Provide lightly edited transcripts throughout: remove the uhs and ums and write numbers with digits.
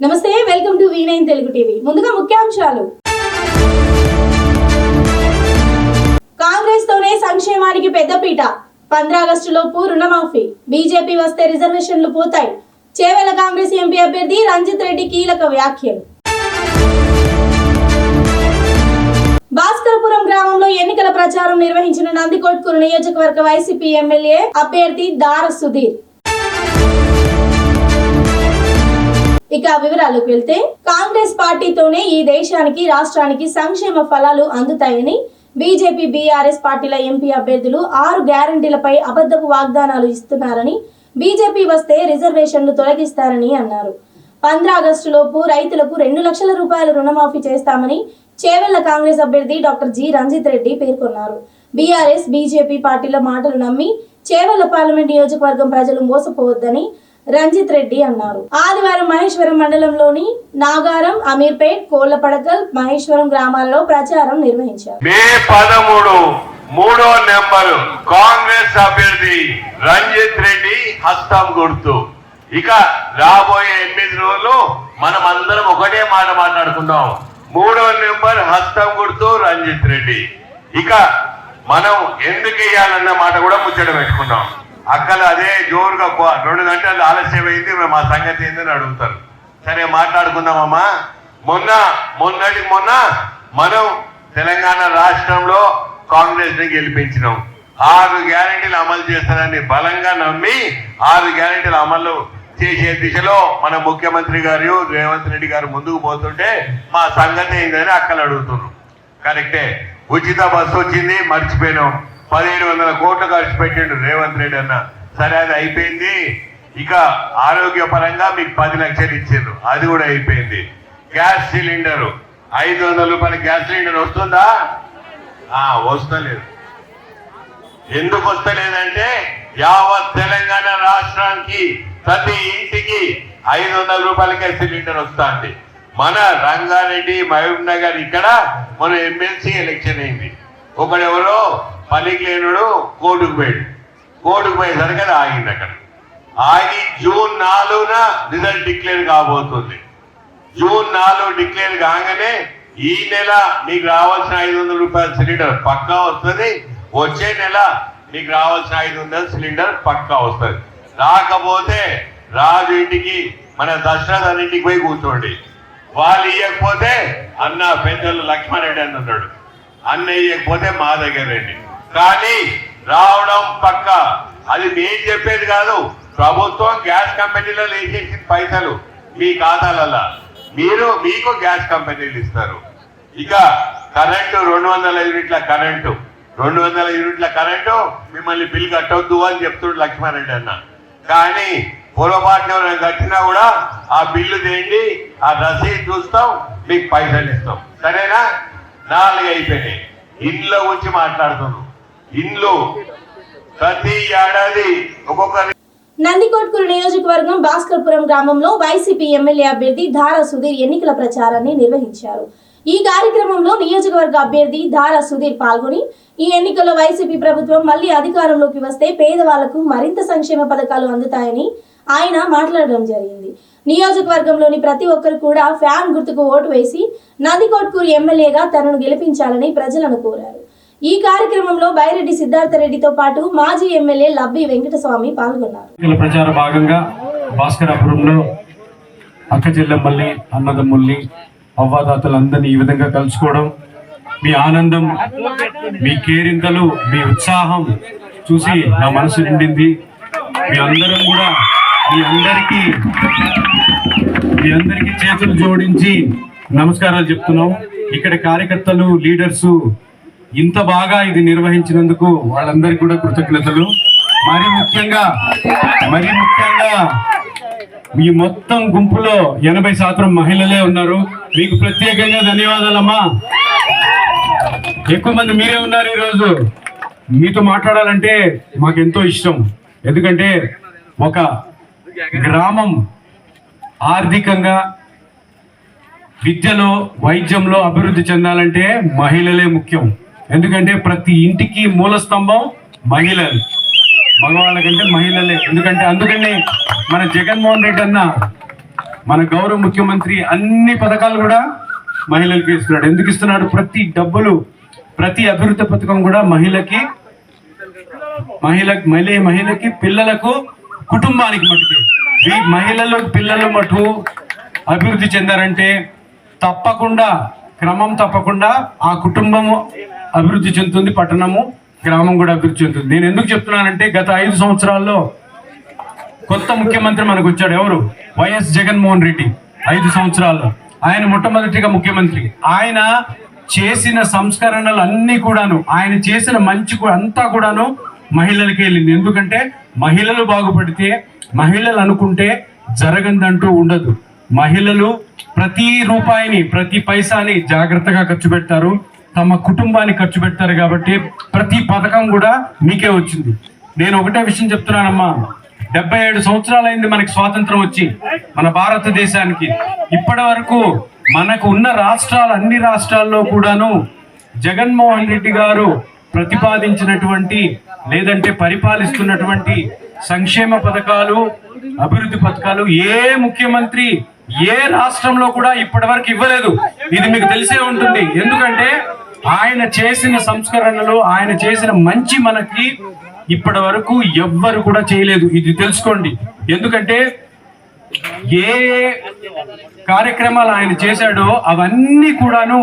నమస్తే, welcome to V9 Telugu TV. ముందుగా ముఖ్యాంశాలు. కాంగ్రెస్ తోనే సంక్షేమానికి పెద్దపీట. 15 ఆగస్టులోపు రుణమాఫీ. బీజేపీ వస్తే రిజర్వేషన్లు పోతాయి. చేవెళ్ల కాంగ్రెస్ ఎంపీ అభ్యర్థి రంజిత్ రెడ్డి కీలక వ్యాఖ్యలు. భాస్కరపురం గ్రామంలో ఎన్నికల ప్రచారం నిర్వహించిన నందికొట్కూరు నియోజకవర్గ వైసీపీ ఎమ్మెల్యే అభ్యర్థి దార సుధీర్. ఇక వివరాలకు వెళ్తే, కాంగ్రెస్ పార్టీతోనే ఈ దేశానికి రాష్ట్రానికి సంక్షేమ ఫలాలు అందుతాయని బీజేపీ బీఆర్ఎస్ పార్టీల ఎంపీ అభ్యర్థులు 6 గ్యారంటీలపై అబద్ధపు వాగ్దానాలు ఇస్తున్నారని, బీజేపీ వస్తే రిజర్వేషన్లు తొలగిస్తారని అన్నారు. 15 ఆగస్టులోపు రైతులకు 2 లక్షల రూపాయల రుణమాఫీ చేస్తామని చేవెళ్ల కాంగ్రెస్ అభ్యర్థి డాక్టర్ జి రంజిత్ రెడ్డి పేర్కొన్నారు. బీఆర్ఎస్ బీజేపీ పార్టీల మాటలు నమ్మి చేవెళ్ల పార్లమెంట్ నియోజకవర్గం ప్రజలు మోసపోవద్దని రంజిత్ రెడ్డి అన్నారు. ఆదివారం మహేశ్వరం మండలంలోని నాగారం, అమీర్పేట్, కోళ్లపడకల్, మహేశ్వరం గ్రామాల్లో ప్రచారం నిర్వహించారు. మే 13 3వ నెంబరు కాంగ్రెస్ అభ్యర్థి రంజిత్ రెడ్డి హస్తం గుర్తు. ఇక రాబోయే 8 రోజులు మనం అందరం ఒకటే మాట మాట్లాడుకుందాం. 3వ నెంబర్ హస్తం గుర్తు రంజిత్ రెడ్డి. ఇక మనం ఎందుకు వేయాలన్న మాట కూడా ముచ్చట పెట్టుకున్నాం. అక్కలు అదే జోరుగా 2 గంటలు ఆలస్యం అయింది, మా సంగతి ఏందని అడుగుతారు. సరే మాట్లాడుకుందామమ్మా. మొన్నటి మనం తెలంగాణ రాష్ట్రంలో కాంగ్రెస్ ని గెలిపించినాం. 6 గ్యారెంటీలు అమలు చేస్తారని బలంగా నమ్మి 6 గ్యారెంటీలు అమలు చేసే దిశలో మన ముఖ్యమంత్రి గారు రేవంత్ రెడ్డి గారు ముందుకు పోతుంటే మా సంగతి ఏందని అక్కలు అడుగుతున్నారు. కరెక్టే, ఉచిత బస్సు వచ్చింది, మర్చిపోయినాం. 1700 కోట్లు ఖర్చు పెట్టిండు రేవంత్ రెడ్డి అన్న. సరే, అది అయిపోయింది. ఇక ఆరోగ్య పరంగా మీకు 10 లక్షలు ఇచ్చిండ్రు, అది కూడా అయిపోయింది. గ్యాస్ సిలిండర్ 500 రూపాయల గ్యాస్ సిలిండర్ వస్తుందా? వస్తలేదు. ఎందుకు వస్తలేదంటే యావత్ తెలంగాణ రాష్ట్రానికి ప్రతి ఇంటికి 500 రూపాయలకే సిలిండర్ వస్తుంది. మన రంగారెడ్డి, మహబూబ్ నగర్ ఇక్కడ మన ఎమ్మెల్సీ ఎలక్షన్ అయింది. ఒకడెవరో పనికి లేనుడు కోర్టుకు పోయేసరికి అది ఆగింది. అక్కడ ఆగి జూన్ 4న రిజల్ట్ డిక్లేర్ కాబోతుంది. జూన్ 4 డిక్లేర్ కాగానే ఈ నెల మీకు రావాల్సిన 500 రూపాయల సిలిండర్ పక్కా వస్తుంది. వచ్చే నెల మీకు రావాల్సిన 500 సిలిండర్ పక్కా వస్తుంది. రాకపోతే రాజు ఇంటికి, మన దశరథ్ ఇంటికి పోయి కూర్చోండి. వాళ్ళు ఇవ్వకపోతే అన్న పెద్దలు లక్ష్మణ్ రెడ్డి అని ఉన్నాడు, అన్న ఇవ్వకపోతే మా దగ్గర రండి. కానీ రావడం పక్క. అది మేము చెప్పేది కాదు, ప్రభుత్వం గ్యాస్ కంపెనీలో వేసేసిన పైసలు మీ ఖాతాలలో మీకు గ్యాస్ కంపెనీలు ఇస్తారు. ఇక కరెంటు 200 యూనిట్ల కరెంటు, 200 యూనిట్ల కరెంటు మిమ్మల్ని బిల్ కట్టవద్దు అని చెప్తుండు లక్ష్మణ్ రెడ్డి అన్న. కానీ పొరపాటున ఎవరైనా కట్టినా కూడా ఆ బిల్లు తేండి, ఆ రసీదు చూస్తాం, మీకు పైసలు ఇస్తాం. సరేనా? 4 అయిపోయినాయి. ఇండ్ల గురించి మాట్లాడుతున్నాం. ఇండ్లు ప్రతి ఏడాది ఒక్కొక్క. నందికొట్కూరు నియోజకవర్గం భాస్కర్పురం గ్రామంలో వైసీపీ ఎమ్మెల్యే అభ్యర్థి దార సుధీర్ ఎన్నికల ప్రచారాన్ని నిర్వహించారు. ఈ కార్యక్రమంలో నియోజకవర్గ అభ్యర్థి దార సుధీర్ పాల్గొని, ఈ ఎన్నికల్లో వైసీపీ ప్రభుత్వం మళ్లీ అధికారంలోకి వస్తే పేదవాళ్లకు మరింత సంక్షేమ పథకాలు అందుతాయని ఆయన మాట్లాడడం జరిగింది. నియోజకవర్గంలోని ప్రతి ఒక్కరు కూడా ఫ్యాన్ గుర్తుకు ఓటు వేసి నందికొట్కూరు ఎమ్మెల్యేగా తనను గెలిపించాలని ప్రజలను కోరారు. ఈ కార్యక్రమంలో బైరెడ్డి సిద్ధార్థరెడ్డితో పాటు మాజీ ఎమ్మెల్యే లబ్బి వెంకటస్వామి పాల్గొన్నారు. ప్రచార భాగంగా భాస్కరాపురంలో అక్క చెల్లెమ్మల్ని, అన్నదమ్ముల్ని, అవ్వాదాతలందరినీ ఈ విధంగా కలుసుకోవడం, మీ ఆనందం, మీ కేరింతలు, మీ ఉత్సాహం చూసి నా మనసు నిండింది. మీ అందరం కూడా మీ అందరికీ చేతులు జోడించి నమస్కారాలు చెప్తున్నాం. ఇక్కడ కార్యకర్తలు, లీడర్సు ఇంత బాగా ఇది నిర్వహించినందుకు వాళ్ళందరికీ కూడా కృతజ్ఞతలు. మరి ముఖ్యంగా మీ మొత్తం గుంపులో 80% మహిళలే ఉన్నారు. మీకు ప్రత్యేకంగా ధన్యవాదాలమ్మా. ఎక్కువ మంది మీరే ఉన్నారు. ఈరోజు మీతో మాట్లాడాలంటే మాకెంతో ఇష్టం. ఎందుకంటే ఒక గ్రామం ఆర్థికంగా, విద్యలో, వైద్యంలో అభివృద్ధి చెందాలంటే మహిళలే ముఖ్యం. ఎందుకంటే ప్రతి ఇంటికి మూల స్తంభం మహిళలు. మగవాళ్ళ కంటే మహిళలే. అందుకనే మన జగన్మోహన్ రెడ్డి అన్న మన గౌరవ ముఖ్యమంత్రి అన్ని పథకాలు కూడా మహిళలకి ఇస్తున్నాడు. ఎందుకు ఇస్తున్నాడు? ప్రతి అభివృద్ధి పథకం కూడా మహిళకి, పిల్లలకు, కుటుంబానికి మటుకే. ఈ పిల్లలు మటు అభివృద్ధి చెందారంటే తప్పకుండా, క్రమం తప్పకుండా ఆ కుటుంబము అభివృద్ధి చెందుతుంది, పట్టణము, గ్రామం కూడా అభివృద్ధి చెందుతుంది. నేను ఎందుకు చెప్తున్నానంటే గత 5 సంవత్సరాల్లో కొత్త ముఖ్యమంత్రి మనకు వచ్చాడు. ఎవరు? వైఎస్ జగన్మోహన్ రెడ్డి. 5 సంవత్సరాల్లో ఆయన మొట్టమొదటిగా ముఖ్యమంత్రి. ఆయన చేసిన సంస్కరణలు అన్ని కూడాను, ఆయన చేసిన మంచి అంతా కూడాను మహిళలకి వెళ్ళింది. ఎందుకంటే మహిళలు బాగుపడితే, మహిళలు అనుకుంటే జరగందంటూ ఉండదు. మహిళలు ప్రతి రూపాయిని, ప్రతి పైసాని జాగ్రత్తగా ఖర్చు పెడతారు, తమ కుటుంబాన్ని ఖర్చు పెడతారు. కాబట్టి ప్రతి పథకం కూడా మీకే వచ్చింది. నేను ఒకటే విషయం చెప్తున్నానమ్మా, 77 సంవత్సరాలైంది మనకి స్వాతంత్రం వచ్చి, మన భారతదేశానికి. ఇప్పటి వరకు మనకు ఉన్న రాష్ట్రాలు, అన్ని రాష్ట్రాల్లో కూడాను జగన్మోహన్ రెడ్డి గారు ప్రతిపాదించినటువంటి, లేదంటే పరిపాలిస్తున్నటువంటి సంక్షేమ పథకాలు, అభివృద్ధి పథకాలు ఏ ముఖ్యమంత్రి ఏ రాష్ట్రంలో కూడా ఇప్పటి వరకు ఇవ్వలేదు. ఇది మీకు తెలిసే ఉంటుంది. ఎందుకంటే ఆయన చేసిన సంస్కరణలు, ఆయన చేసిన మంచి మనకి ఇప్పటి వరకు ఎవ్వరు కూడా చేయలేదు. ఇది తెలుసుకోండి. ఎందుకంటే ఏ కార్యక్రమాలు ఆయన చేశాడో అవన్నీ కూడాను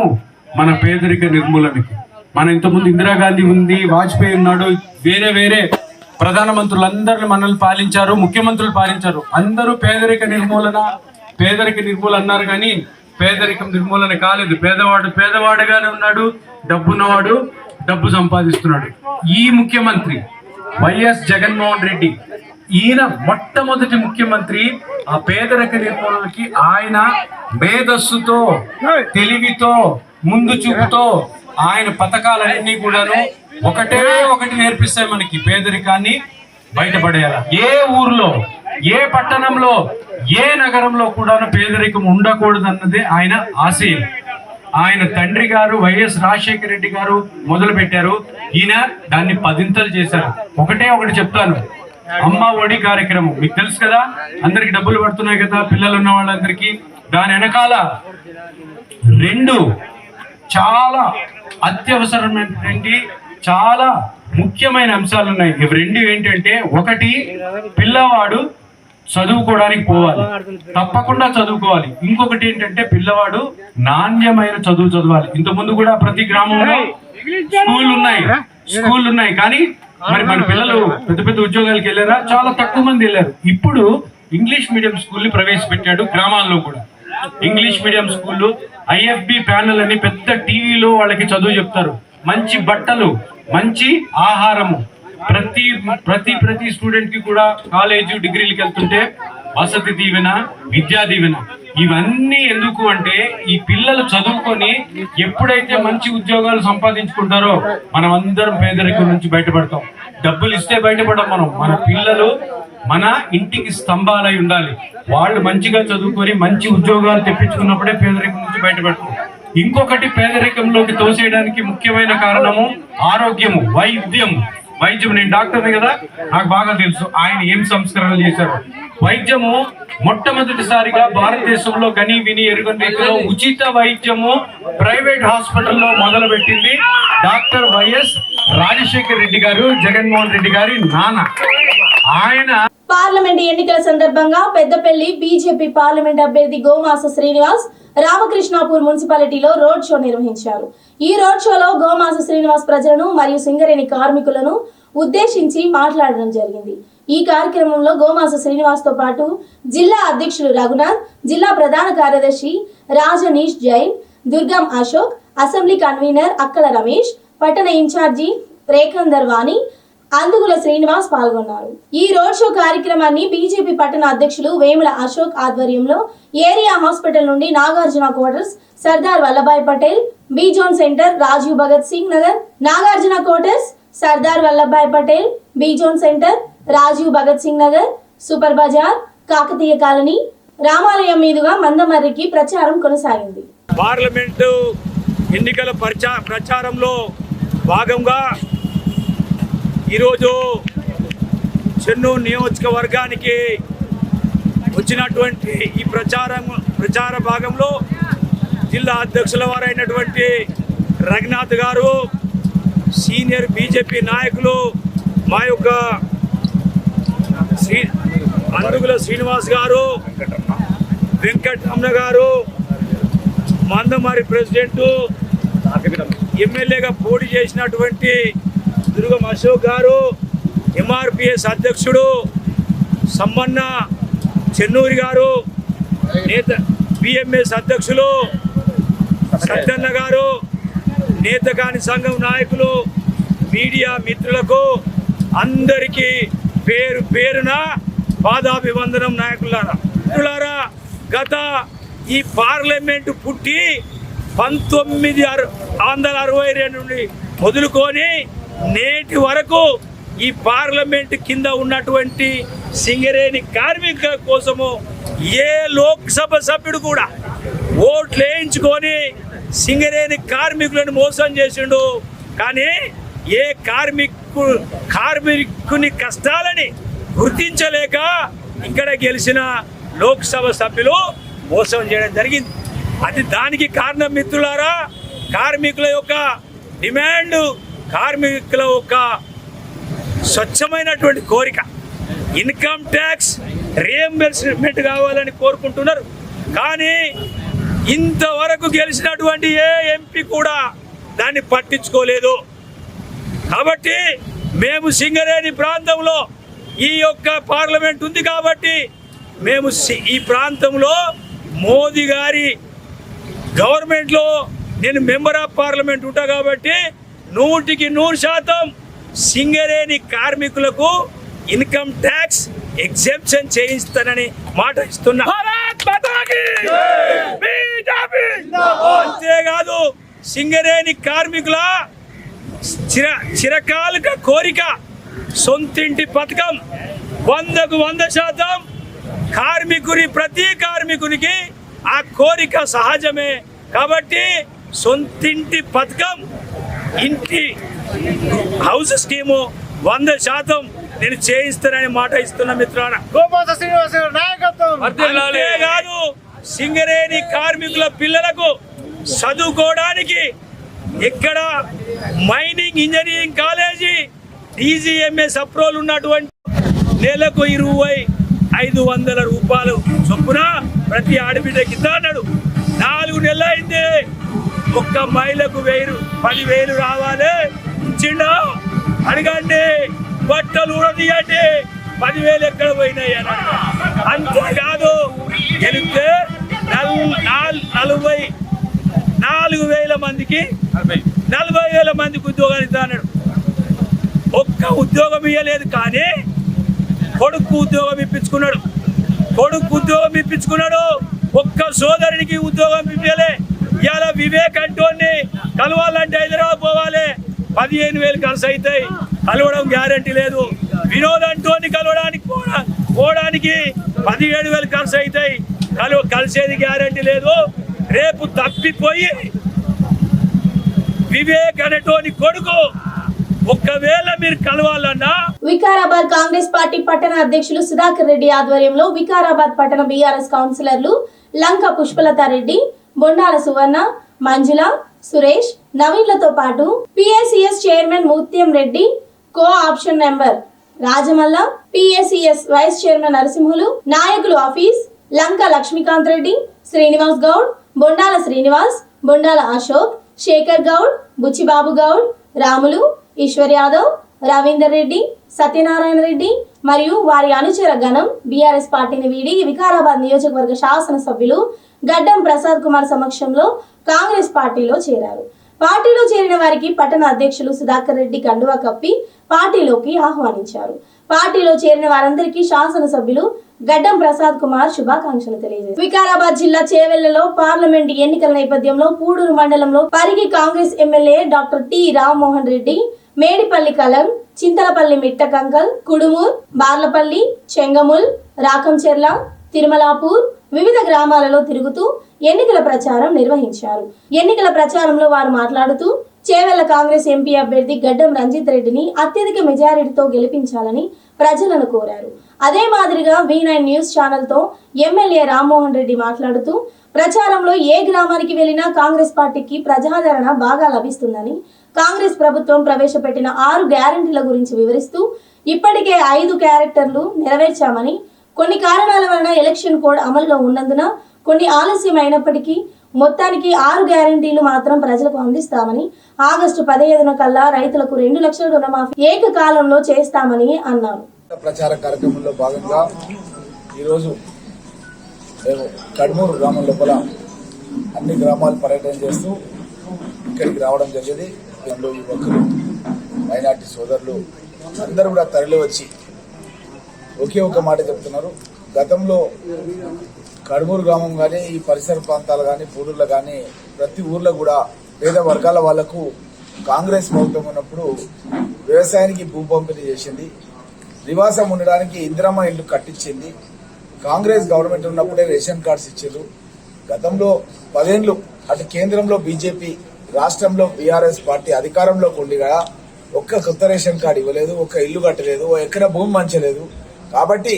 మన పేదరిక నిర్మూలనకి. మన ఇంతకుముందు ఇందిరాగాంధీ ఉంది, వాజ్పేయి ఉన్నాడు, వేరే ప్రధానమంత్రులందరినీ మనల్ని పాలించారు, ముఖ్యమంత్రులు పాలించారు. అందరూ పేదరిక నిర్మూలన అన్నారు, కానీ పేదరికం నిర్మూలన కాలేదు. పేదవాడుగానే ఉన్నాడు, డబ్బున్నవాడు డబ్బు సంపాదిస్తున్నాడు. ఈ ముఖ్యమంత్రి వైఎస్ జగన్మోహన్ రెడ్డి, ఈయన మొట్టమొదటి ముఖ్యమంత్రి. ఆ పేదరిక నిర్మూలనకి ఆయన మేధస్సుతో, తెలివితో, ముందు చూపుతో ఆయన పథకాలన్నీ కూడాను ఒకటి నేర్పిస్తాయి మనకి, పేదరికాన్ని బయటపడేయాలి. ఏ ఊర్లో, ఏ పట్టణంలో, ఏ నగరంలో కూడాను పేదరికం ఉండకూడదు అన్నదే ఆయన ఆశయం. ఆయన తండ్రి గారు వైఎస్ రాజశేఖర రెడ్డి గారు మొదలు పెట్టారు, ఈయన దాన్ని 10 చేశారు. ఒకటి చెప్తాను, అమ్మ ఒడి కార్యక్రమం మీకు తెలుసు కదా, అందరికి డబ్బులు పడుతున్నాయి కదా పిల్లలు ఉన్న వాళ్ళందరికీ. దాని వెనకాల 2 చాలా అత్యవసరమైనటువంటి, చాలా ముఖ్యమైన అంశాలు ఉన్నాయి. ఇవి 2 ఏంటంటే, ఒకటి పిల్లవాడు చదువుకోవడానికి పోవాలి, తప్పకుండా చదువుకోవాలి. ఇంకొకటి ఏంటంటే పిల్లవాడు నాణ్యమైన చదువు చదవాలి. ఇంతకుముందు కూడా ప్రతి గ్రామంలో స్కూల్ ఉన్నాయి, కానీ మరి మన పిల్లలు పెద్ద ఉద్యోగాలకు వెళ్ళారా? చాలా తక్కువ మంది వెళ్ళారు. ఇప్పుడు ఇంగ్లీష్ మీడియం స్కూల్ని ప్రవేశపెట్టాడు గ్రామాల్లో కూడా. ఇంగ్లీష్ మీడియం స్కూళ్ళు, IFB ప్యానల్ అని పెద్ద టీవీలో వాళ్ళకి చదువు చెప్తారు. మంచి బట్టలు, మంచి ఆహారము, ప్రతి స్టూడెంట్ కి కూడా కాలేజీ, డిగ్రీలకు వెళ్తుంటే వసతి దీవెన, విద్యా దీవెన. ఇవన్నీ ఎందుకు అంటే, ఈ పిల్లలు చదువుకొని ఎప్పుడైతే మంచి ఉద్యోగాలు సంపాదించుకుంటారో మనం అందరం పేదరికం నుంచి బయటపడతాం. డబ్బులు ఇస్తే బయటపడం మనం. మన పిల్లలు మన ఇంటికి స్తంభాలై ఉండాలి. వాళ్ళు మంచిగా చదువుకొని మంచి ఉద్యోగాలు తెప్పించుకున్నప్పుడే పేదరికం నుంచి బయటపడతాం. ఇంకొకటి పేదరికంలోకి తోసేయడానికి ముఖ్యమైన కారణము ఆరోగ్యము, వైద్యం. నేను డాక్టర్ని కదా, నాకు బాగా తెలుసు ఆయన ఏం సంస్కరణలు చేశారు. వైద్యము మొట్టమొదటిసారిగా భారతదేశంలో కని విని ఎరుగని రీతిలో ఉచిత వైద్యము ప్రైవేట్ హాస్పిటల్లో మొదలుపెట్టింది డాక్టర్ వైఎస్ రాజశేఖర రెడ్డి గారు, జగన్మోహన్ రెడ్డి గారి నాన్న. ఆయన పార్లమెంట్ ఎన్నికల సందర్భంగా పెద్దపల్లి బీజేపీ పార్లమెంట్ అభ్యర్థి గోమాస శ్రీనివాస్ రామకృష్ణాపూర్ మున్సిపాలిటీలో రోడ్ షో నిర్వహించారు. ఈ రోడ్ షోలో గోమాస శ్రీనివాస్ ప్రజలను మరియు సింగరేణి కార్మికులను ఉద్దేశించి మాట్లాడడం జరిగింది. ఈ కార్యక్రమంలో గోమాస శ్రీనివాస్ తో పాటు జిల్లా అధ్యక్షులు రఘునాథ్, జిల్లా ప్రధాన కార్యదర్శి రాజనీష్ జైన్, దుర్గం అశోక్, అసెంబ్లీ కన్వీనర్ అక్కల రమేష్, పట్టణ ఇన్ఛార్జి రేఖందర్ వాణి, అందుగుల శ్రీనివాస్ పాల్గొన్నారు. ఈ రోడ్ షో కార్యక్రమాన్ని బీజేపీ పట్టణ అధ్యక్షులు వేముల అశోక్ ఆధ్వర్యంలో ఏరియా హాస్పిటల్ నుండి Nagarjuna quarters, Sardar Vallabhbhai Patel, B zone centre, Rajiv Bhagat Singh Nagar, Nagarjuna quarters, Sardar Vallabhbhai Patel, B zone centre, Rajiv Bhagat Singh Nagar, super bazaar, Kakatiya colony, రామాలయం మీదుగా మందమర్రికి ప్రచారం కొనసాగింది. పార్లమెంటు ఎన్నికల ప్రచారంలో భాగంగా ఈరోజు చెన్నూరు నియోజకవర్గానికి వచ్చినటువంటి ఈ ప్రచార భాగంలో జిల్లా అధ్యక్షుల వారైనటువంటి రఘునాథ్ గారు, సీనియర్ బీజేపీ నాయకులు మా యొక్క అందుగుల శ్రీనివాస్ గారు, వెంకటరమణ గారు, మందమారి ప్రెసిడెంటు, ఎమ్మెల్యేగా పోటీ చేసినటువంటి దుర్గం అశోక్ గారు, ఎంఆర్పిఎస్ అధ్యక్షుడు సమ్మన్న చెన్నూరి గారు, నేత బిఎంఎస్ అధ్యక్షులు సత్యన్న గారు, నేతకాని సంఘం నాయకులు, మీడియా మిత్రులకు అందరికీ పేరు పేరున పాదాభివందనం. నాయకులారా, మిత్రులారా, గత ఈ పార్లమెంటు పుట్టి 1962 నుండి మొదలుకొని నేటి వరకు ఈ పార్లమెంట్ కింద ఉన్నటువంటి సింగరేణి కార్మికుల కోసము ఏ లోక్సభ సభ్యుడు కూడా ఓట్లు వేయించుకొని సింగరేణి కార్మికులను మోసం చేసిండు. కానీ ఏ కార్మికుని కష్టాలని గుర్తించలేక ఇక్కడ గెలిచిన లోక్సభ సభ్యులు మోసం చేయడం జరిగింది. అది దానికి కారణం మిత్రులారా, కార్మికుల యొక్క డిమాండ్, కార్మికుల యొక్క స్వచ్ఛమైనటువంటి కోరిక ఇన్కమ్ ట్యాక్స్ రియంబర్స్మెంట్ కావాలని కోరుకుంటున్నారు. కానీ ఇంతవరకు గెలిచినటువంటి ఏ ఎంపీ కూడా దాన్ని పట్టించుకోలేదు. కాబట్టి మేము సింగరేణి ప్రాంతంలో ఈ యొక్క పార్లమెంట్ ఉంది కాబట్టి మేము ఈ ప్రాంతంలో మోదీ గారి గవర్నమెంట్లో నేను మెంబర్ ఆఫ్ పార్లమెంట్ ఉంటా కాబట్టి 100% సింగరేణి కార్మికులకు ఇన్కమ్ ట్యాక్స్ ఎగ్జెంప్షన్ చేయిస్తానని మాట ఇస్తున్నా. అంతేకాదు సింగరేణి కార్మికుల చిరకాలిక కోరిక సొంతింటి పథకం 100% ప్రతి కార్మికునికి ఆ కోరిక సహజమే. కాబట్టి సొంతింటి పథకం, ఇంటి హౌస్ స్కీము 100% నేను చేయిస్తానని మాట ఇస్తున్నా మిత్రులారా. అంతేకాదు సింగరేణి కార్మికుల పిల్లలకు చదువుకోవడానికి ఇక్కడ mining engineering college DGMS approval ఉన్నటువంటి నెలకు 2,500 రూపాయలు చొప్పున ప్రతి ఆడబిడ్డకి ఇస్తాడు. 4 నెలలు అయింది, ఒక్క మహిళకు 10,000 రావాలి. ఇచ్చిండా? అడగండి, బట్టలు కూడా తీయండి, 10,000 ఎక్కడ పోయినాయి అని. అంతేకాదు గెలిస్తే 44,000 మందికి 40,000 మందికి ఉద్యోగాలు ఇస్తా అన్నాడు. ఒక్క ఉద్యోగం ఇవ్వలేదు, కానీ కొడుకు ఉద్యోగం ఇప్పించుకున్నాడు. ఒక్క సోదరునికి ఉద్యోగం ఇవ్వలే. ఇవాళ వివేక్ అంటోని కలవాలంటే హైదరాబాద్ పోవాలి, 15,000 ఖర్చు అవుతాయి, కలవడం గ్యారంటీ లేదు. వినోద్ అంటోని కలవడానికి పోవడానికి 17,000 ఖర్చు అవుతాయి, కలిసేది గ్యారంటీ లేదు. రేపు తప్పిపోయి వివేక్ అనేటోని కొడుకు ఒక్కవేళ మీరు కలవాలన్నా. వికారాబాద్ కాంగ్రెస్ పార్టీ పట్టణ అధ్యక్షులు సుధాకర్ రెడ్డి ఆధ్వర్యంలో వికారాబాద్ పట్టణ బీఆర్ఎస్ కౌన్సిలర్లు లంక పుష్పలతారెడ్డి, బొండాల సువర్ణ, మంజుల, సురేష్, నవీన్లతో పాటు PACS chairman Mutyam Reddy, co-option number Rajamalla, PACS vice chairman Narasimhulu, నాయకులు ఆఫీస్ లంక లక్ష్మీకాంత్ రెడ్డి, శ్రీనివాస్ గౌడ్, బొండాల శ్రీనివాస్, బొండాల అశోక్, శేఖర్ గౌడ్, బుచ్చిబాబు గౌడ్, రాములు, ఈశ్వర్ యాదవ్, రవీందర్ రెడ్డి, సత్యనారాయణ రెడ్డి మరియు వారి అనుచర గణం బీఆర్ఎస్ పార్టీని వీడి వికారాబాద్ నియోజకవర్గ శాసనసభ్యులు గడ్డం ప్రసాద్ కుమార్ సమక్షంలో కాంగ్రెస్ పార్టీలో చేరారు. పార్టీలో చేరిన వారికి పట్టణ అధ్యక్షులు సుధాకర్ రెడ్డి కండువా కప్పి పార్టీలోకి ఆహ్వానించారు. పార్టీలో చేరిన వారందరికీ శాసనసభ్యులు గడ్డం ప్రసాద్ కుమార్ శుభాకాంక్షలు తెలియజేశారు. వికారాబాద్ జిల్లా చేవెళ్లలో పార్లమెంట్ ఎన్నికల నేపథ్యంలో పూడూరు మండలంలో Parigi Congress MLA doctor T Rammohan Reddy, Medipalli కలం, చింతలపల్లి మిట్టకంకల్, కుడుమూర్, బార్లపల్లి, చెంగముల్, రాకంచెర్ల, తిరుమలాపూర్ వివిధ గ్రామాలలో తిరుగుతూ ఎన్నికల ప్రచారం నిర్వహించారు. ఎన్నికల ప్రచారంలో వారు మాట్లాడుతూ చేవెళ్ల కాంగ్రెస్ ఎంపీ అభ్యర్థి గడ్డం రంజిత్ రెడ్డిని అత్యధిక మెజారిటీతో గెలిపించాలని ప్రజలను కోరారు. అదే మాదిరిగా V9 న్యూస్ ఛానల్తో ఎమ్మెల్యే రామ్మోహన్ రెడ్డి మాట్లాడుతూ ప్రచారంలో ఏ గ్రామానికి వెళ్లినా కాంగ్రెస్ పార్టీకి ప్రజాదరణ బాగా లభిస్తుందని, కాంగ్రెస్ ప్రభుత్వం ప్రవేశపెట్టిన 6 గ్యారెంటీల గురించి వివరిస్తూ ఇప్పటికే 5 క్యారెక్టర్లు నెరవేర్చామని, కొన్ని కారణాల వలన ఎలక్షన్ కోడ్ అమలులో ఉన్నందున కొన్ని ఆలస్యం అయినప్పటికీ మొత్తానికి 6 గ్యారెంటీలు మాత్రం ప్రజలకు అందిస్తామని, ఆగస్టు 15న కల్లా రైతులకు 2 లక్షల రుణమాఫీ ఏకకాలంలో చేస్తామని అన్నారు. ప్రచార కార్యక్రమంలో భాగంగా ఈరోజు మేము కడ్మూరు గ్రామం లోపల అన్ని గ్రామాలు పర్యటన చేస్తూ ఇక్కడికి రావడం జరిగింది. ఇందులో యువకులు, మైనార్టీ సోదరులు అందరూ కూడా తరలి వచ్చి ఒకే ఒక మాట చెప్తున్నారు. గతంలో కడ్మూరు గ్రామం కానీ, ఈ పరిసర ప్రాంతాలు కానీ, పూడూరులో కానీ ప్రతి ఊర్లో కూడా పేద వర్గాల వాళ్లకు కాంగ్రెస్ ప్రభుత్వం ఉన్నప్పుడు వ్యవసాయానికి భూ పంపిణీ చేసింది, నివాసం ఉండడానికి ఇందిరమ్మ ఇల్లు కట్టించింది. కాంగ్రెస్ గవర్నమెంట్ ఉన్నప్పుడే రేషన్ కార్డ్స్ ఇచ్చారు. గతంలో 10 ఏళ్లు అటు కేంద్రంలో బీజేపీ, రాష్ట్రంలో బీఆర్ఎస్ పార్టీ అధికారంలోకి ఉండి కూడా ఒక్క కొత్త రేషన్ కార్డు ఇవ్వలేదు, ఒక్క ఇల్లు కట్టలేదు, ఎక్కడ భూమి మంచలేదు. కాబట్టి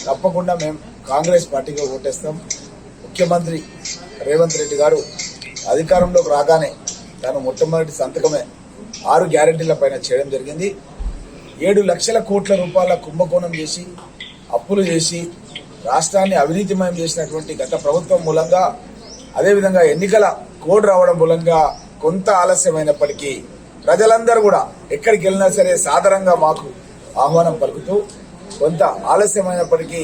తప్పకుండా మేము కాంగ్రెస్ పార్టీగా ఓటేస్తాం. ముఖ్యమంత్రి రేవంత్ రెడ్డి గారు అధికారంలోకి రాగానే తాను మొట్టమొదటి సంతకమే 6 గ్యారెంటీల పైన చేయడం జరిగింది. 7 లక్షల కోట్ల రూపాయల కుంభకోణం చేసి, అప్పులు చేసి రాష్ట్రాన్ని అవినీతిమయం చేసినటువంటి గత ప్రభుత్వం మూలంగా, అదేవిధంగా ఎన్నికల కోడ్ రావడం మూలంగా కొంత ఆలస్యమైనప్పటికీ ప్రజలందరూ కూడా ఎక్కడికి వెళ్ళినా సరే సాధారణంగా మాకు ఆహ్వానం పలుకుతూ, కొంత ఆలస్యమైనప్పటికీ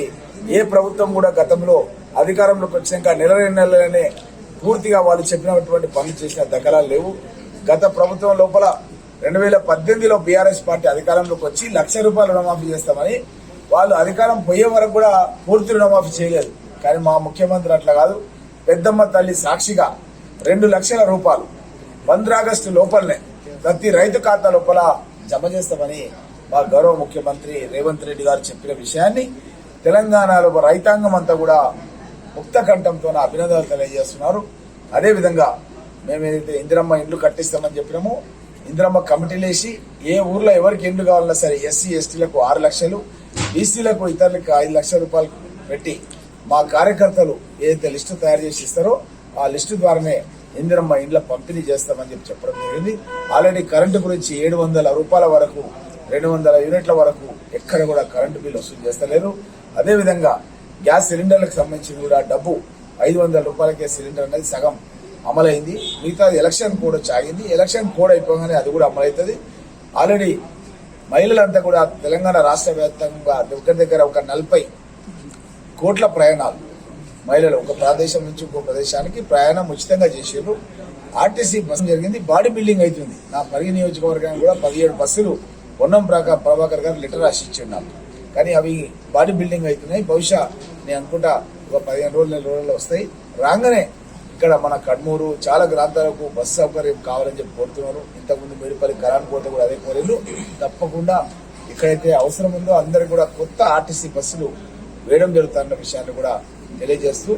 ఏ ప్రభుత్వం కూడా గతంలో అధికారంలోకి వచ్చాక నెల 2 నెలలనే పూర్తిగా వాళ్ళు చెప్పినటువంటి పనులు చేసిన దాఖలాలు లేవు. గత ప్రభుత్వం లోపల 2018లో బీఆర్ఎస్ పార్టీ అధికారంలోకి వచ్చి 1 లక్ష రూపాయలు రుణమాఫీ చేస్తామని వాళ్ళు అధికారం పోయే వరకు కూడా పూర్తి రుణమాఫీ చేయలేదు. కానీ మా ముఖ్యమంత్రి అట్లా కాదు, పెద్దమ్మ తల్లి సాక్షిగా 2 లక్షల రూపాయలు 15 ఆగస్టు లోపలనే ప్రతి రైతు ఖాతా లోపల జమ చేస్తామని మా గౌరవ ముఖ్యమంత్రి రేవంత్ రెడ్డి గారు చెప్పిన విషయాన్ని తెలంగాణలో రైతాంగం అంతా కూడా ముక్త కంఠంతో అభినందనలు తెలియజేస్తున్నారు. అదేవిధంగా మేము ఏదైతే ఇందిరమ్మ ఇండ్లు కట్టిస్తామని చెప్పినామో, ఇందిరమ్మ కమిటీలు వేసి ఏ ఊర్లో ఎవరికి ఇండ్లు కావాలన్నా సరే ఎస్సీ ఎస్టీలకు 6 లక్షలు, బీసీలకు ఇతరులకు 5 లక్షల రూపాయలు పెట్టి మా కార్యకర్తలు ఏదైతే లిస్టు తయారు చేసి ఇస్తారో ఆ లిస్టు ద్వారానే ఇందిరమ్మ ఇండ్ల పంపిణీ చేస్తామని చెప్పడం జరిగింది. ఆల్రెడీ కరెంటు గురించి 700 రూపాయల వరకు, 200 యూనిట్ల వరకు ఎక్కడ కూడా కరెంటు బిల్లు వసూలు చేస్తలేరు. అదేవిధంగా గ్యాస్ సిలిండర్లకు సంబంధించి కూడా డబ్బు 500 రూపాయలకే సిలిండర్ అనేది సగం అమలైంది. మిగతా ఎలక్షన్ కోడ్ వచ్చి ఆగింది. ఎలక్షన్ కోడ్ అయిపోగానే అది కూడా అమలవుతుంది. ఆల్రెడీ మహిళలంతా కూడా తెలంగాణ రాష్ట్ర వ్యాప్తంగా దగ్గర ఒక 40 కోట్ల ప్రయాణాలు మహిళలు ఒక ప్రదేశం నుంచి ఇంకో ప్రదేశానికి ప్రయాణం ఉచితంగా చేసారు. ఆర్టీసీ బస్సు జరిగింది, బాడీ బిల్డింగ్ అవుతుంది. నా పరిగి నియోజకవర్గానికి కూడా 17 బస్సులు పొన్నం ప్రభాకర్ గారు లెటర్ రాసి ఇచ్చాడు నాకు. కానీ అవి బాడీ బిల్డింగ్ అవుతున్నాయి. బహుశా నేను అనుకుంటా ఒక 15 రోజుల్లో వస్తాయి. రాగానే ఇక్కడ మన కడ్మూరు చాలా ప్రాంతాలకు బస్సు సౌకర్యం కావాలని చెప్పి కోరుతున్నారు. ఇంతకుముందు మేడిపల్లి కరాన్పోతే కూడా అదే కోరేళ్ళు. తప్పకుండా ఇక్కడైతే అవసరం ఉందో అందరూ కూడా కొత్త ఆర్టీసీ బస్సులు వేయడం జరుగుతున్న విషయాన్ని కూడా తెలియజేస్తూ,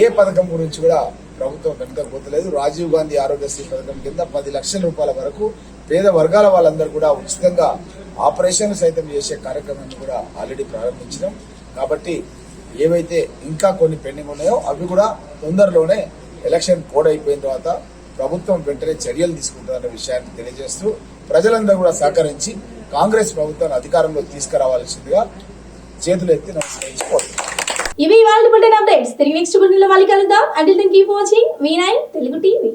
ఏ పథకం గురించి కూడా ప్రభుత్వం వెనుకపోతలేదు. రాజీవ్ గాంధీ ఆరోగ్యశ్రీ పథకం కింద 10 లక్షల రూపాయల వరకు పేద వర్గాల వాళ్ళందరూ కూడా ఉచితంగా ఆపరేషన్ సైతం చేసే కార్యక్రమాన్ని కూడా ఆల్రెడీ ప్రారంభించడం. కాబట్టి ఏవైతే ఇంకా కొన్ని పెండింగ్ ఉన్నాయో అవి కూడా తొందరలోనే ఎలక్షన్ కోడ్ అయిపోయిన తర్వాత ప్రభుత్వం వెంటనే చర్యలు తీసుకుంటుందన్న విషయాన్ని తెలియజేస్తూ, ప్రజలందరూ కూడా సహకరించి కాంగ్రెస్ ప్రభుత్వాన్ని అధికారంలో తీసుకురావాల్సిందిగా చేతులు ఎత్తి నమస్కరించుకోవాలి. ఇవి ఇవాళ అప్డేట్స్. తిరిగి నెక్స్ట్ బులెటిన్లో మళ్ళీ కలుద్దాం. Until then keep watching V9 Telugu TV.